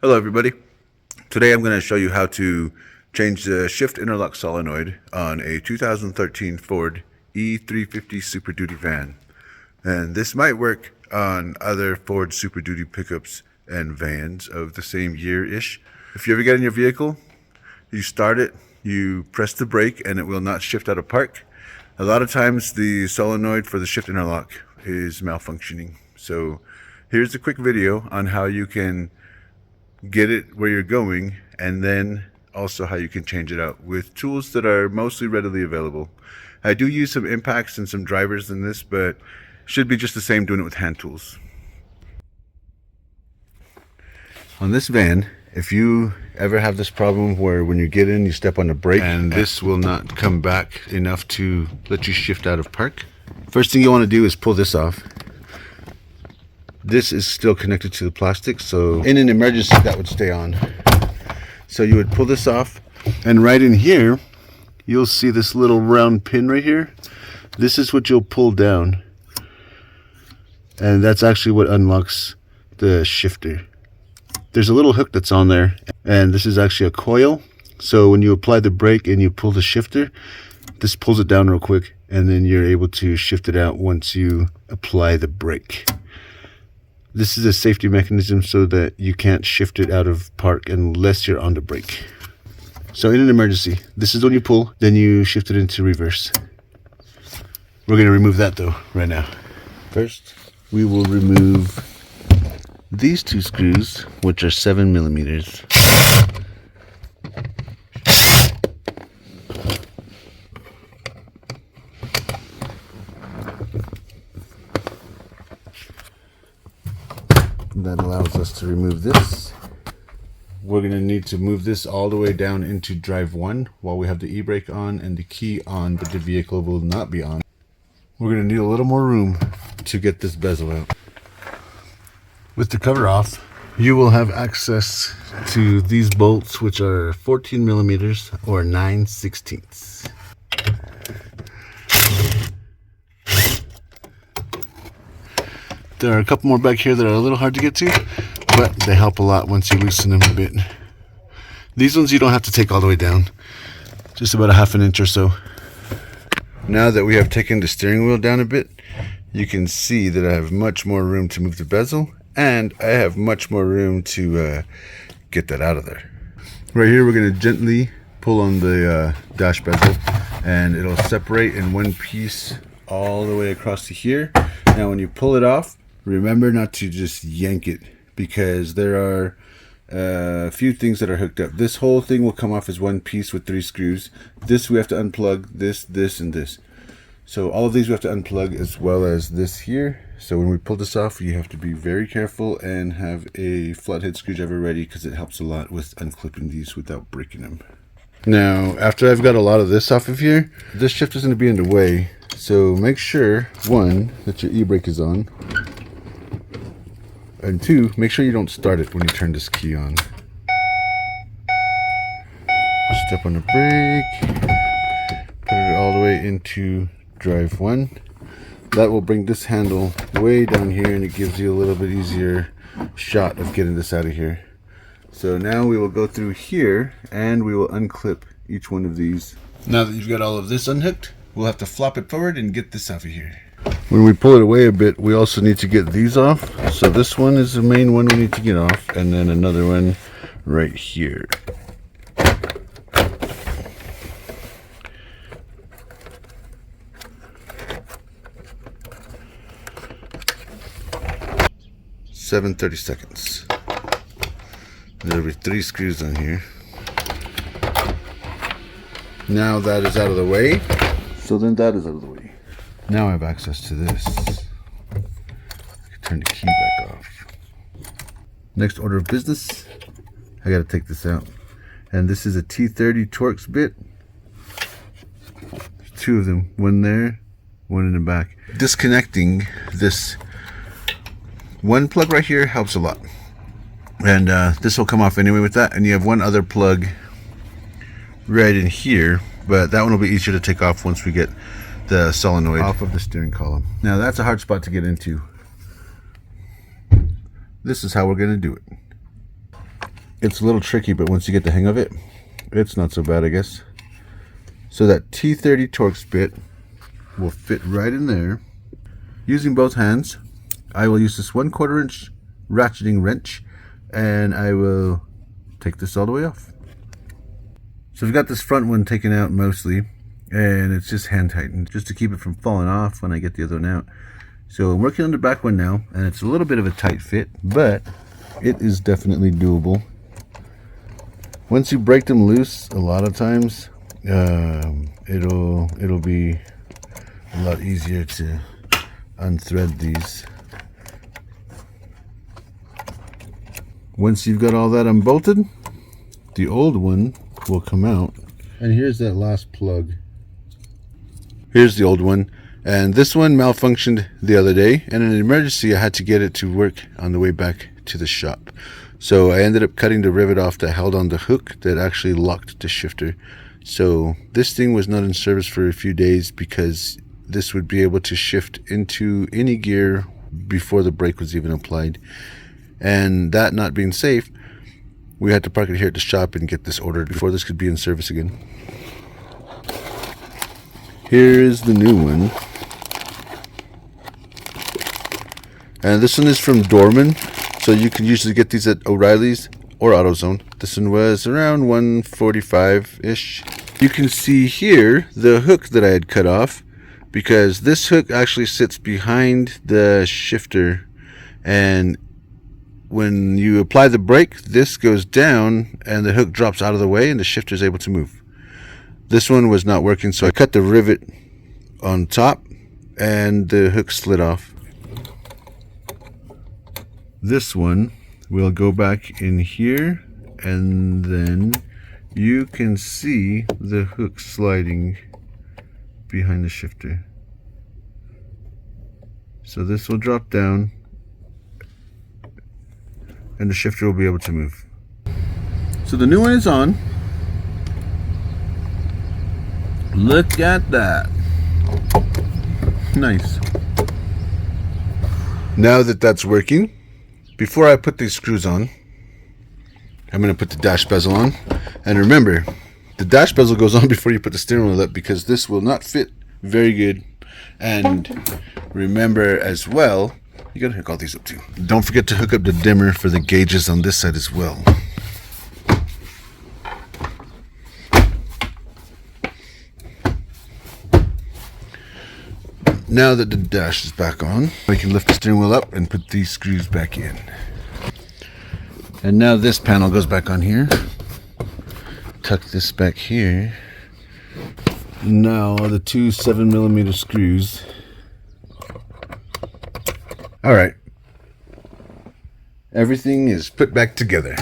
Hello everybody. Today I'm going to show you how to change the Shift Interlock Solenoid on a 2013 Ford E-350 Super Duty van. And this might work on other Ford Super Duty pickups and vans of the same year-ish. If you ever get in your vehicle, you start it, you press the brake and it will not shift out of park. A lot of times the solenoid for the Shift Interlock is malfunctioning. So here's a quick video on how you can get it where you're going, and then also how you can change it out with tools that are mostly readily available. I do use some impacts and some drivers in this, but should be just the same doing it with hand tools. On this van, if you ever have this problem where when you get in you step on the brake and this will not come back enough to let you shift out of park, first thing you want to do is pull this off. This is still connected to the plastic, so in an emergency that would stay on. So you would pull this off, and right in here you'll see this little round pin right here. This is what you'll pull down, and that's actually what unlocks the shifter. There's a little hook that's on there, and this is actually a coil. So when you apply the brake and you pull the shifter, this pulls it down real quick, and then you're able to shift it out once you apply the brake. This is a safety mechanism so that you can't shift it out of park unless you're on the brake. So in an emergency, this is when you pull, then you shift it into reverse. We're going to remove that though right now. First, we will remove these two screws, which are 7 millimeters. That allows us to remove this. We're going to need to move this all the way down into drive 1 while we have the e-brake on and the key on, but the vehicle will not be on. We're going to need a little more room to get this bezel out. With the cover off, you will have access to these bolts, which are 14 millimeters or 9/16. There are a couple more back here that are a little hard to get to, but they help a lot once you loosen them a bit. These ones you don't have to take all the way down, just about a ½ an inch or so. Now that we have taken the steering wheel down a bit, you can see that I have much more room to move the bezel, and I have much more room to get that out of there. Right here we're going to gently pull on the dash bezel, and it'll separate in one piece all the way across to here. Now when you pull it off, remember not to just yank it, because there are a few things that are hooked up. This whole thing will come off as one piece with 3 screws. This we have to unplug, this, and this. So all of these we have to unplug, as well as this here. So when we pull this off, you have to be very careful and have a flathead screwdriver ready, because it helps a lot with unclipping these without breaking them. Now, after I've got a lot of this off of here, this shift is going to be in the way. So make sure, 1, that your e-brake is on, and 2, make sure you don't start it when you turn this key on. Step on the brake, put it all the way into drive 1. That will bring this handle way down here, and it gives you a little bit easier shot of getting this out of here. So now we will go through here and we will unclip each one of these. Now that you've got all of this unhooked, we'll have to flop it forward and get this out of here. When we pull it away a bit, we also need to get these off. So this one is the main one we need to get off, and then another one right here. Seven 30-seconds. There'll be 3 screws on here. Now that is out of the way. So then that is out of the way. Now I have access to this. I can turn the key back off. Next order of business, I gotta take this out. And this is a T30 Torx bit. There's 2 of them, one there, one in the back. Disconnecting this one plug right here helps a lot. And this will come off anyway with that. And you have one other plug right in here, but that one will be easier to take off once we get the solenoid off of the steering column. Now that's a hard spot to get into. This is how we're going to do it. It's a little tricky, but once you get the hang of it, it's not so bad, I guess. So that T30 Torx bit will fit right in there. Using both hands, I will use this 1/4 inch ratcheting wrench, and I will take this all the way off. So I've got this front one taken out mostly, and it's just hand tightened just to keep it from falling off when I get the other one out. So I'm working on the back one now, and it's a little bit of a tight fit, but it is definitely doable. Once you break them loose, a lot of times it'll be a lot easier to unthread these. Once you've got all that unbolted, the old one will come out. And here's that last plug. Here's the old one, and this one malfunctioned the other day, and in an emergency I had to get it to work on the way back to the shop. So I ended up cutting the rivet off that held on the hook that actually locked the shifter. So this thing was not in service for a few days because this would be able to shift into any gear before the brake was even applied. And that not being safe, we had to park it here at the shop and get this ordered before this could be in service again. Here's the new one. And this one is from Dorman. So you can usually get these at O'Reilly's or AutoZone. This one was around $145-ish. You can see here the hook that I had cut off, because this hook actually sits behind the shifter, and when you apply the brake, this goes down and the hook drops out of the way and the shifter is able to move. This one was not working, so I cut the rivet on top and the hook slid off. This one will go back in here, and then you can see the hook sliding behind the shifter. So this will drop down and the shifter will be able to move. So the new one is on. Look at that. Nice. Now that that's working, before I put these screws on, I'm going to put the dash bezel on. And remember, the dash bezel goes on before you put the steering wheel up, because this will not fit very good. And remember as well, you got to hook all these up too. Don't forget to hook up the dimmer for the gauges on this side as well. Now that the dash is back on, we can lift the steering wheel up and put these screws back in. And now this panel goes back on here. Tuck this back here. Now the two 7mm screws. Alright. Everything is put back together.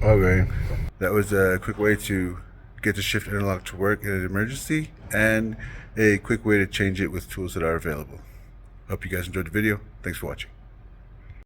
Okay. That was a quick way to get the shift interlock to work in an emergency, and a quick way to change it with tools that are available. Hope you guys enjoyed the video. Thanks for watching.